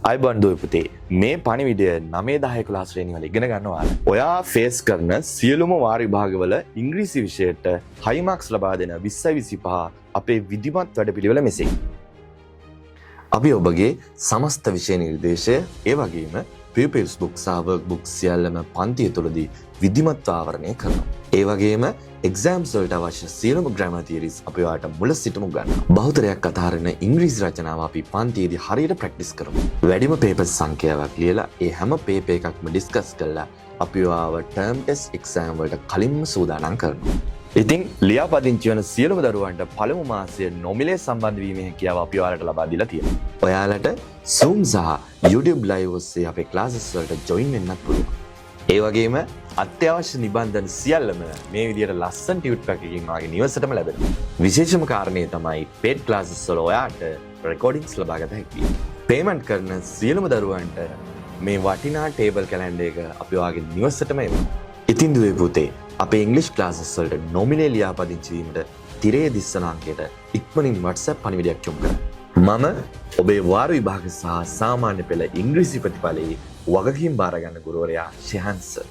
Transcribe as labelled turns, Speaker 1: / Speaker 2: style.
Speaker 1: අයිබන් දුවේ පුතේ මේ පණිවිඩය 9-10 ක්ලාස් ශ්‍රේණිය වල ඉගෙන ගන්නවා. ඔයා ෆේස් කරන සියලුම වාර විභාගවල ඉංග්‍රීසි විෂයට හයි මාක්ස් ලබා දෙන 20-25 අපේ විධිමත් වැඩපිළිවෙල මෙසේයි. අපි ඔබගේ සමස්ත විෂය නිර්දේශය ඒ වගේම pupils book සහ work book සියල්ලම පන්තිය තුළදී විධිමත් ආවරණය කරනවා. ඒ වගේම එක්සෑම්ස් වලට අවශ්‍ය සියලුම ග්‍රැමර් තියරිස් අපි ඔයාලට මුල සිටම උගන්වනවා. බහුතරයක් අතහරින ඉංග්‍රීසි රචනාව අපි පන්තියේදී හරියට ප්‍රැක්ටිස් කරමු. වැඩිම පේපර්ස් සංඛ්‍යාවක් ලියලා ඒ හැම පේපර් එකක්ම ඩිස්කස් කරලා අපි ඔයාව ටර්ම් ටෙස්ට් එක්සෑම් වලට කලින්ම සූදානම් කරනවා. ඉතින් ලියාපදිංචි වන සියලුම දරුවන්ට පළමු මාසයේ නොමිලේ සම්බන්ධ වීමේ හැකියාව අපි ඔයාලට ලබා දීලා තියෙනවා. ඔයාලට Zoom සහ YouTube live ඔස්සේ අපේ ක්ලාසස් වලට join වෙන්නත් පුළුවන්. ඒ වගේම අත්‍යවශ්‍ය නිබන්ධන සියල්ලම මේ විදිහට ලස්සන ටියුට් පැක් එකකින් වාගේ නිවසටම ලැබෙනවා. විශේෂම කාරණේ තමයි paid classes වල ඔයාට recordings ලබා ගත හැකියි. payment කරන සියලුම දරුවන්ට මේ වටිනා table calendar එක අපි ඔයාගේ නිවසටම එවනවා. ඉතින් දුවේ පුතේ අපේ English classes වලට නොමිලේ ලියාපදිංචි වීමට තිරේ දිස්සන අංකයට ඉක්මනින් WhatsApp පණිවිඩයක් යොමු කරන්න. මම ඔබේ වාර විභාග සහ සාමාන්‍ය පෙළ ඉංග්‍රීසි ප්‍රතිඵලයේ වගකීම් බාර ගන්න ගුරුවරයා ශිහාන් සර්.